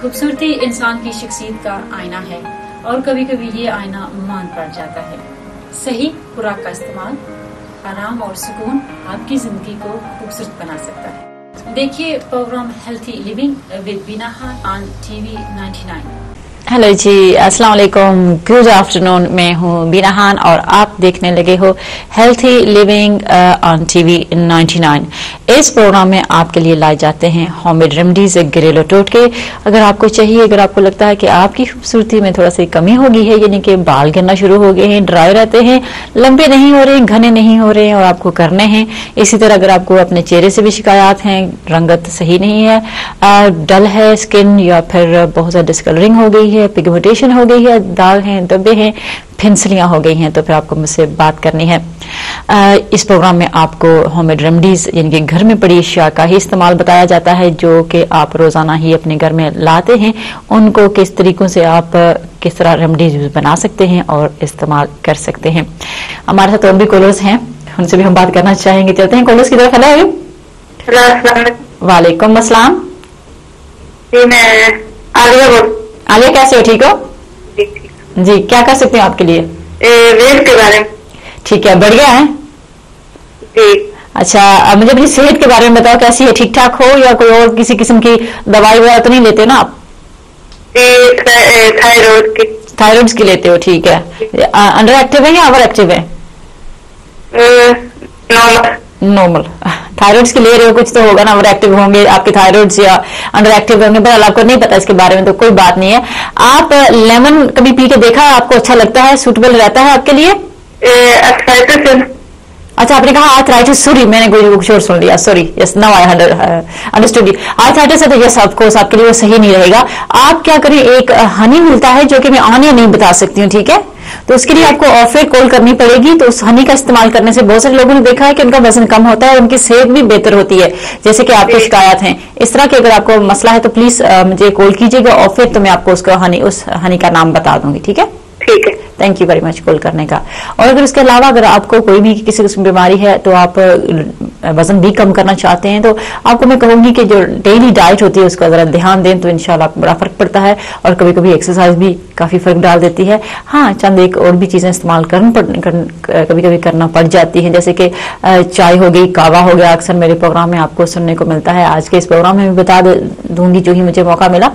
खूबसूरती इंसान की शख्सियत का आईना है और कभी कभी ये आईना मान पड़ जाता है। सही खुराक का इस्तेमाल, आराम और सुकून आपकी जिंदगी को खूबसूरत बना सकता है। देखिए program healthy living with Beena Khan on TV 99। Hello जी, अस्सलाम वालेकुम, गुड आफ्टरनून। मैं हूँ बीना खान और आप देखने लगे हो हेल्थी लिविंग ऑन टीवी 99। इस प्रोग्राम में आपके लिए लाए जाते हैं होममेड रेमेडीज, घरेलू टोटके। अगर आपको चाहिए, अगर आपको लगता है कि आपकी खूबसूरती में थोड़ा सी कमी हो गई है, यानी कि बाल गिरना शुरू हो गए हैं, ड्राई रहते हैं, लंबे नहीं हो रहे, घने नहीं हो रहे हैं और आपको करने हैं। इसी तरह अगर आपको अपने चेहरे से भी शिकायत हैं, रंगत सही नहीं है, डल है स्किन, या फिर बहुत ज्यादा डिस्कलरिंग हो गई है, पिगमेंटेशन हो गई है, दाग हैं, धब्बे हैं, फिंसलियां हो गई हैं, तो फिर आपको मुझसे बात करनी है। इस प्रोग्राम में आपको होममेड रेमेडीज यानी कि घर में पड़ी अशिया का ही इस्तेमाल बताया जाता है, जो कि आप रोजाना ही अपने घर में लाते हैं। उनको किस तरीकों से आप किस तरह रेमेडीज बना सकते हैं और इस्तेमाल कर सकते हैं। हमारे साथ और भी कॉलर्स हैं, उनसे भी हम बात करना चाहेंगे। चलते हैं कॉलर्स की तरफ। हेलो, वालेकुम अस्सलाम। जी, मैं आलिया, कैसे हो? ठीक हो जी? क्या कर सकते हैं आपके लिए? वेट के बारे में। ठीक है, बढ़िया है जी। अच्छा, अब मुझे अपनी सेहत के बारे में बताओ, कैसी है? ठीक ठाक हो या कोई और किसी किस्म की दवाई वगैरह तो नहीं लेते ना आप? थायराइड की लेते हो? ठीक है। अंडर एक्टिव है या ओवर एक्टिव है? नॉर्मल। थायराइड्स के ले रहे हो, कुछ तो होगा ना, ओवर एक्टिव होंगे आपके थायराइड्स या अंडर एक्टिव होंगे, पर आपको नहीं पता इसके बारे में, तो कोई बात नहीं है। आप लेमन कभी पी के देखा है? आपको अच्छा लगता है, सूटेबल रहता है आपके लिए? अच्छा, आपने कहा आर्थराइटिस, सॉरी मैंने कुछ और सुन लिया, sorry. Yes, now I understood you. Arthritis है तो यस ऑफ कोर्स आपके लिए वो सही नहीं रहेगा। आप क्या करें, एक हनी मिलता है जो कि मैं ऑन एयर नहीं बता सकती हूँ, ठीक है? तो उसके लिए आपको ऑफ एयर कॉल करनी पड़ेगी। तो उस हनी का इस्तेमाल करने से बहुत सारे लोगों ने देखा है कि उनका वजन कम होता है और उनकी सेहत भी बेहतर होती है, जैसे कि आपको शिकायत है इस तरह की। अगर आपको मसला है तो प्लीज मुझे कॉल कीजिएगा ऑफ एयर, तो मैं आपको उस हनी का नाम बता दूंगी, ठीक है? ठीक है, thank you very much call करने का। और अगर इसके अलावा अगर आपको कोई भी किसी किस्म की बीमारी है, तो आप वजन भी कम करना चाहते हैं, तो आपको मैं कहूंगी कि जो डेली डाइट होती है उसका जरा ध्यान दें, तो इंशाल्लाह आपको बड़ा फर्क पड़ता है। और कभी कभी एक्सरसाइज भी काफी फर्क डाल देती है। हाँ, चंद एक और भी चीजें इस्तेमाल कभी कभी करना पड़ जाती है, जैसे कि चाय हो गई, कावा हो गया, अक्सर मेरे प्रोग्राम में आपको सुनने को मिलता है। आज के इस प्रोग्राम में भी बता दूंगी जो ही मुझे मौका मिला।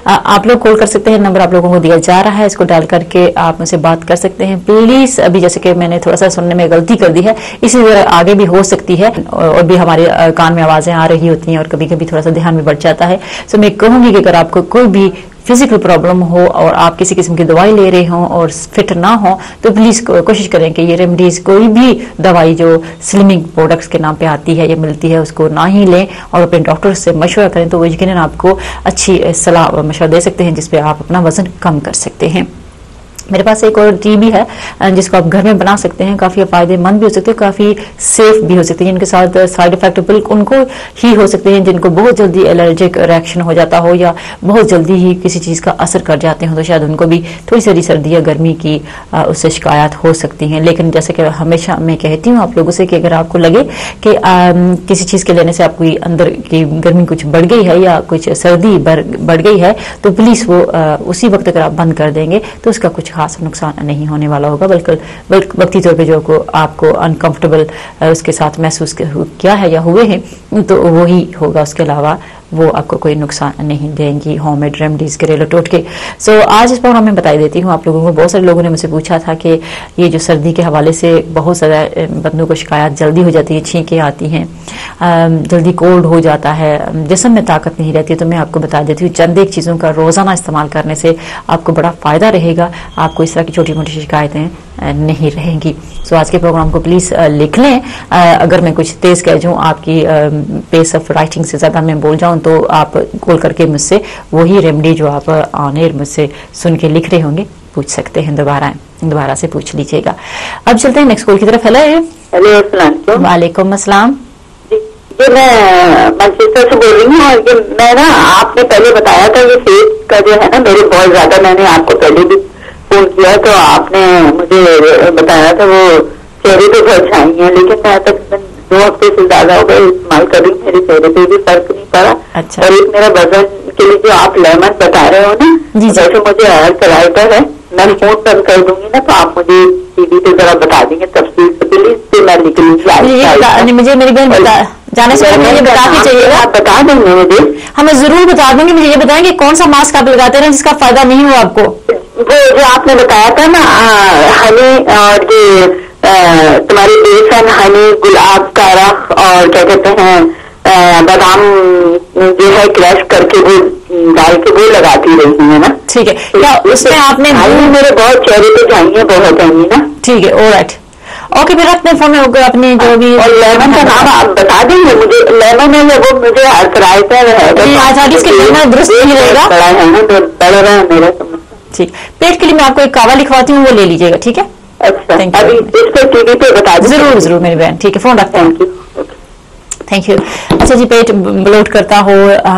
आप लोग कॉल कर सकते हैं, नंबर आप लोगों को दिया जा रहा है, इसको डायल करके आप मुझसे बात कर सकते हैं प्लीज। अभी जैसे कि मैंने थोड़ा सा सुनने में गलती कर दी है, इसी तरह आगे भी हो सकती है, और भी हमारे कान में आवाजें आ रही होती हैं और कभी कभी थोड़ा सा ध्यान में बढ़ जाता है। सो मैं कहूंगी कि अगर आपको कोई भी फिजिकल प्रॉब्लम हो और आप किसी किस्म की दवाई ले रहे हो और फिट ना हो, तो प्लीज कोशिश करें कि ये रेमेडीज, कोई भी दवाई जो स्लिमिंग प्रोडक्ट्स के नाम पे आती है या मिलती है, उसको ना ही लें और अपने डॉक्टर से मशवरा करें, तो वो यकीनन आपको अच्छी सलाह मशवरा दे सकते हैं जिसपे आप अपना वजन कम कर सकते हैं। मेरे पास एक और टी भी है जिसको आप घर में बना सकते हैं, काफी फायदेमंद भी हो सकते हैं, काफी सेफ भी हो सकती है। इनके साथ साइड इफेक्ट बिल्कुल उनको ही हो सकते हैं जिनको बहुत जल्दी एलर्जिक रिएक्शन हो जाता हो या बहुत जल्दी ही किसी चीज का असर कर जाते हो, तो शायद उनको भी थोड़ी सी सर्दी या गर्मी की उससे शिकायत हो सकती है। लेकिन जैसे कि हमेशा मैं कहती हूँ आप लोगों से कि अगर आपको लगे कि किसी चीज के लेने से आपकी अंदर की गर्मी कुछ बढ़ गई है या कुछ सर्दी बढ़ गई है, तो प्लीज वो उसी वक्त अगर आप बंद कर देंगे तो उसका कुछ खास नुकसान नहीं होने वाला होगा, बल्कि वक्ती तौर पे जो आपको अनकंफर्टेबल उसके साथ महसूस किया है या हुए हैं, तो वो ही होगा। उसके अलावा वो आपको कोई नुकसान नहीं देंगी होममेड रेमेडीज, घरेलू टोटके। सो आज इस प्रोग्राम में बताई देती हूँ आप लोगों को। बहुत सारे लोगों ने मुझसे पूछा था कि ये जो सर्दी के हवाले से बहुत ज़्यादा बंदों को शिकायत जल्दी हो जाती है, छींकें आती हैं, जल्दी कोल्ड हो जाता है, जिस्म में ताकत नहीं रहती है, तो मैं आपको बता देती हूँ चंद एक चीज़ों का रोज़ाना इस्तेमाल करने से आपको बड़ा फ़ायदा रहेगा, आपको इस तरह की छोटी मोटी शिकायतें नहीं रहेंगी। सो आज के प्रोग्राम को प्लीज लिख लें। अगर मैं कुछ तेज कह जाऊँ, आपकी पेस ऑफ राइटिंग से ज्यादा मैं बोल जाऊँ, तो आप कॉल करके मुझसे वही रेमेडी जो आप ऑन एयर मुझसे सुन के लिख रहे होंगे पूछ सकते हैं, दोबारा से पूछ लीजिएगा। अब चलते हैं नेक्स्ट कॉल की तरफ। हेलो, वालेकुम अस्सलाम। जी, मैं मैनचेस्टर से बोल रही हूँ। और ये मैं ना, आपने पहले बताया था ये फेस का जो है ना, मेरे बहुत ज्यादा, मैंने आपको पहले भी फोन किया तो आपने मुझे बताया था वो चेहरे पे बहुत छाई है, लेकिन मैं तक 2 हफ्ते से ज्यादा हो गए इस्तेमाल कर रही हूँ, मेरे चेहरे पे भी फर्क नहीं पड़ा। अच्छा। और एक मेरा वजन इसके लिए जो आप लेमन बता रहे हो ना, वैसे मुझे आर्थराइटिस है, मैं फोन बंद कर दूंगी ना, तो आप मुझे टीवी पे जरा बता देंगे तफसील से, प्लीज, तो मैं लिख लूंगी। मुझे मेरी बहन जाने से पहले मुझे बता के चाहिएगा, आप बता देंगे मुझे? हाँ, मैं जरूर बता दूंगी। मुझे ये बताएं कि कौन सा मास्क आप लगाते हैं जिसका फायदा नहीं हो आपको? वो जो आपने बताया था ना, हनी, और ये तुम्हारी बेसन, हनी, गुलाब का रख, और क्या कहते हैं बादाम जो है क्रश करके वो डाल के वो लगाती रहती है ना। ठीक है, क्या उसमें आपने मेरे बहुत चेहरे पे जाइए बहुत आएंगी ना। ठीक है, ऑलराइट, ओके, फिर अपने फोन में होगा अपने जो भी। और लेमन का नाम आप बता देंगे मुझे? लेमन है वो, मुझे आर्थराइटिस है, आर्थराइटिस के लिए दुरुस्त नहीं रहेगा, बड़ा है ना, तो बढ़ रहा है मेरा। ठीक, पेट के लिए मैं आपको एक कावा लिखवाती हूँ, वो ले लीजिएगा, ठीक है? अच्छा, अभी इस पे टीवी पे बता दीजिए। जरूर जरूर मेरी बहन, ठीक है, फोन रखते हैं। Thank you. अच्छा जी, पेट ब्लोट करता हो,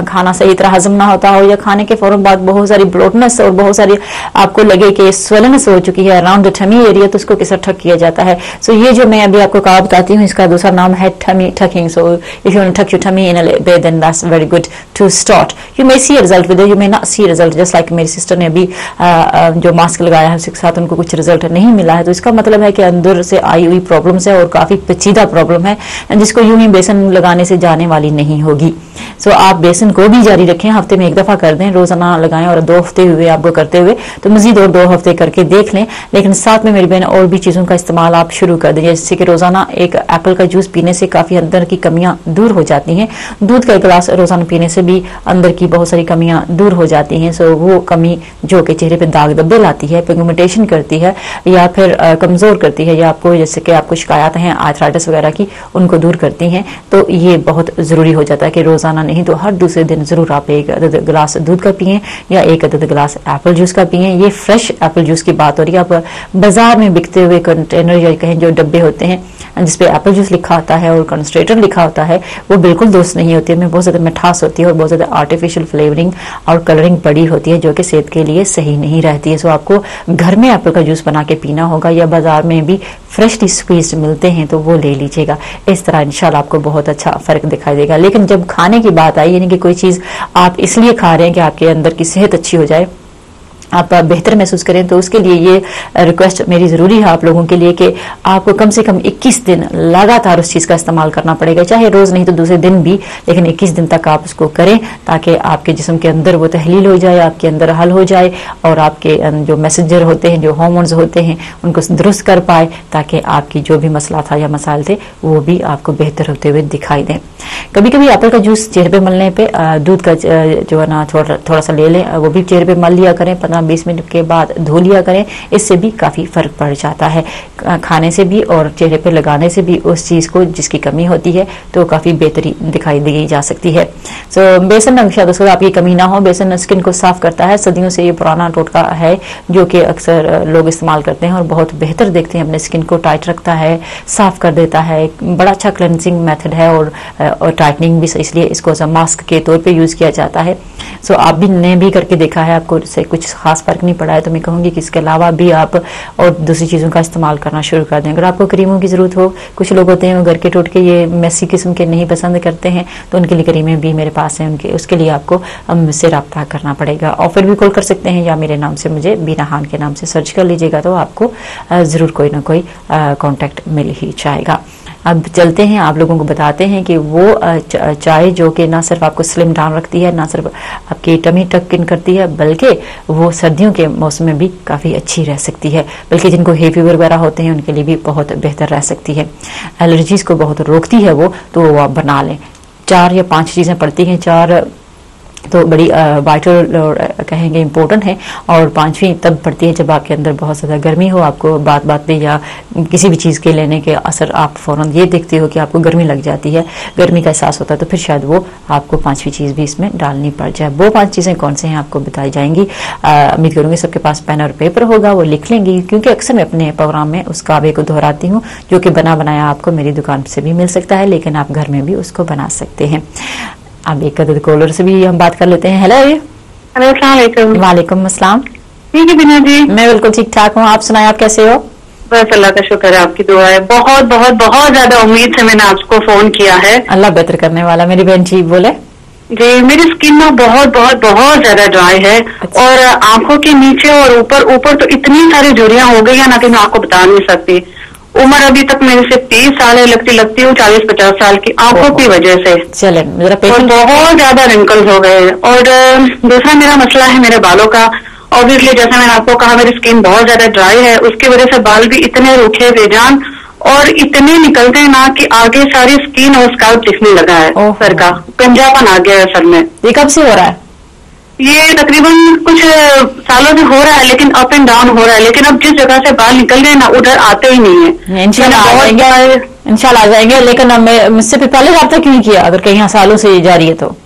खाना सही तरह हजम ना होता हो, या खाने के फौरन बाद बहुत सारी ब्लोटनेस और बहुत सारी आपको लगे कि स्वेलनेस हो चुकी है अराउंड द टमी एरिया, तो उसको किस तरह ठक किया जाता है? सो ये जो मैं अभी आपको कहा बताती हूँ, इसका दूसरा नाम है tummy tucking. So if you want to tuck your tummy in a way, then that's very good to start. You may see result with, you may not see result, just like मेरी sister ने अभी जो mask लगाया है उसके साथ उनको कुछ रिजल्ट नहीं मिला है, तो इसका मतलब है कि अंदर से आई हुई प्रॉब्लम्स है और काफी पेचीदा प्रॉब्लम है, जिसको यूं ही बेसन लगाने से जाने वाली नहीं होगी। सो आप बेसन को भी जारी रखें, हफ्ते में एक दफा कर दें, रोजाना लगाएं, और 2 हफ्ते हुए आपको करते हुए तो मजीद और 2 हफ्ते करके देख लें। लेकिन साथ में मेरी बहन और भी चीजों का इस्तेमाल आप शुरू कर दें, जैसे कि रोजाना एक एप्पल का जूस पीने से काफी अंदर की कमियां दूर हो जाती हैं। दूध का एक गिलास रोजाना पीने से भी अंदर की बहुत सारी कमियां दूर हो जाती हैं। सो वो कमी जो कि चेहरे पे दाग धब्बे लाती है, पिगमेंटेशन करती है, या फिर कमजोर करती है, या आपको जैसे कि आपको शिकायत हैं आर्थराइटिस वगैरह की, उनको दूर करती हैं, तो ये बहुत जरूरी हो जाता है कि रोजाना नहीं तो हर दूसरे दिन जरूर आप एक अदद गिलास दूध का पिएं या एक अदद गिलास एप्पल जूस का पिएं। ये फ्रेश एप्पल जूस की बात हो रही है। आप बाजार में बिकते हुए कंटेनर या कहें जो डब्बे होते हैं जिसपे एप्पल जूस लिखा होता है और कंसंट्रेटर लिखा होता है, वो बिल्कुल दुरुस्त नहीं होती है, उसमें बहुत ज्यादा मिठास होती है और बहुत ज्यादा आर्टिफिशियल फ्लेवरिंग और कलरिंग पड़ी होती है, जो कि सेहत के लिए सही नहीं रहती है। सो आपको घर में एप्पल का जूस बना के पीना होगा, या बाजार में भी फ्रेशली स्क्वीज्ड मिलते हैं तो वो ले लीजिएगा। इस तरह इंशाल्लाह आपको बहुत अच्छा फर्क दिखाई देगा। लेकिन जब खाने की बात आई, यानी कि कोई चीज आप इसलिए खा रहे हैं कि आपके अंदर की सेहत अच्छी हो जाए, आप बेहतर महसूस करें, तो उसके लिए ये रिक्वेस्ट मेरी जरूरी है आप लोगों के लिए कि आपको कम से कम 21 दिन लगातार उस चीज का इस्तेमाल करना पड़ेगा, चाहे रोज नहीं तो दूसरे दिन भी, लेकिन 21 दिन तक आप उसको करें, ताकि आपके जिस्म के अंदर वो तहलील हो जाए, आपके अंदर हल हो जाए, और आपके जो मैसेंजर होते हैं, जो हार्मोन्स होते हैं, उनको दुरुस्त कर पाए, ताकि आपकी जो भी मसला था या मसाइल थे वो भी आपको बेहतर होते हुए दिखाई दें। कभी कभी एप्पल का जूस चेहरे पे मलने पे दूध का जो है ना थोड़ा सा ले लें, वो भी चेहरे पे मल लिया करें, 15-20 मिनट के बाद धो लिया करें, इससे भी काफी फर्क पड़ जाता है। खाने से भी और चेहरे पे लगाने से भी उस चीज को जिसकी कमी होती है तो काफी बेहतरी दिखाई दी जा सकती है। सो बेसन शायद उसको आपकी कमी ना हो, बेसन स्किन को साफ करता है, सदियों से ये पुराना टोटका है जो कि अक्सर लोग इस्तेमाल करते हैं और बहुत बेहतर देखते हैं, अपने स्किन को टाइट रखता है, साफ कर देता है, बड़ा अच्छा क्लेंजिंग मेथड है, और टाइटनिंग भी, इसलिए इसको मास्क के तौर पे यूज किया जाता है। सो आप भी ने भी करके देखा है, आपको इससे कुछ खास फर्क नहीं पड़ा है, तो मैं कहूंगी कि इसके अलावा भी आप और दूसरी चीजों का इस्तेमाल करना शुरू कर दें। अगर आपको क्रीमों की जरूरत हो, कुछ लोग होते हैं वो घर के टोटके ये मैसी किस्म के नहीं पसंद करते हैं, तो उनके लिए क्रीमें भी मेरे पास हैं, उनके उसके लिए आपको मुझसे रब्ता करना पड़ेगा। और फिर भी कॉल कर सकते हैं, या मेरे नाम से मुझे बीना खान के नाम से सर्च कर लीजिएगा, तो आपको जरूर कोई ना कोई कॉन्टेक्ट मिल ही जाएगा। अब चलते हैं, आप लोगों को बताते हैं कि वो चाय जो कि ना सिर्फ आपको स्लिम डाउन रखती है, ना सिर्फ आपकी टमी टक इन करती है, बल्कि वो सर्दियों के मौसम में भी काफ़ी अच्छी रह सकती है, बल्कि जिनको हे फीवर वगैरह होते हैं उनके लिए भी बहुत बेहतर रह सकती है। एलर्जीज को बहुत रोकती है वो, तो वो आप बना लें। 4 या 5 चीज़ें पड़ती हैं, 4 तो बड़ी वाइटल और कहेंगे इम्पोर्टेंट है, और 5वीं तब पड़ती है जब आपके अंदर बहुत ज़्यादा गर्मी हो, आपको बात पे या किसी भी चीज़ के लेने के असर आप फौरन ये देखते हो कि आपको गर्मी लग जाती है, गर्मी का एहसास होता है, तो फिर शायद वो आपको 5वीं चीज़ भी इसमें डालनी पड़ जाए। वो 5 चीज़ें कौन से हैं आपको बताई जाएंगी। उम्मीद करूँगी सबके पास पेन और पेपर होगा, वो लिख लेंगी, क्योंकि अक्सर मैं अपने प्रोग्राम में उस काबे को दोहराती हूँ, जो कि बना बनाया आपको मेरी दुकान से भी मिल सकता है, लेकिन आप घर में भी उसको बना सकते हैं। अब एक अदद कॉलर से भी हम बात कर लेते हैं। हेलो, वालेकुम अस्सलाम। ठीक है बिना जी, मैं बिल्कुल ठीक ठाक हूँ, आप सुनाएं, आप कैसे हो? बस अल्लाह का शुक्र है, आपकी दुआ है। बहुत बहुत बहुत ज्यादा उम्मीद से मैंने आपको फोन किया है। अल्लाह बेहतर करने वाला। मेरी बहन जी बोले। जी, मेरी स्किन ना बहुत बहुत बहुत ज्यादा ड्राई है। अच्छा। और आंखों के नीचे और ऊपर ऊपर तो इतनी सारी झुर्रियां हो गई है ना कि मैं आपको बता नहीं सकती। उम्र अभी तक मेरे से 30 साल है, लगती हूँ 40-50 साल की, आंखों की वजह से। चले जरा और पेशेंस। बहुत ज्यादा रिंकल्स हो गए हैं। और दूसरा मेरा मसला है मेरे बालों का। ऑब्वियसली जैसा मैंने आपको कहा, मेरी स्किन बहुत ज्यादा ड्राई है, उसकी वजह से बाल भी इतने रूखे बेजान और इतने निकलते हैं ना कि आगे सारी स्किन और स्काल्प दिखने लगा है। ओहो। सर का गंजापन आ गया है सर में। ये कब से हो रहा है? ये तकरीबन कुछ सालों से हो रहा है, लेकिन अप एंड डाउन हो रहा है। लेकिन अब जिस जगह से बाल निकल गए ना, उधर आते ही नहीं है। इंशाल्लाह आ जाएंगे, इंशाल्लाह आ जाएंगे। लेकिन अब मुझसे पहले रब्ता क्यों नहीं किया, अगर कहीं सालों से ये जारी है तो?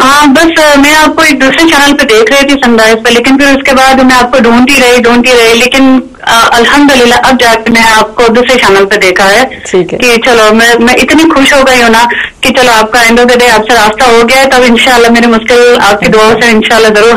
हाँ, बस मैं आपको एक दूसरे चैनल पे देख रही थी, सनराइज पे, लेकिन फिर उसके बाद मैं आपको ढूंढती रही, लेकिन अल्हम्दुलिल्लाह अब जाके मैं आपको दूसरे चैनल पे देखा है। ठीक है। कि चलो मैं इतनी खुश हो गई हूँ ना कि चलो आपका एंड ऑफ द डे आपसे रास्ता हो गया है। तब इंशाल्लाह मेरी मुश्किल आपकी दुआओं से इंशाल्लाह जरूर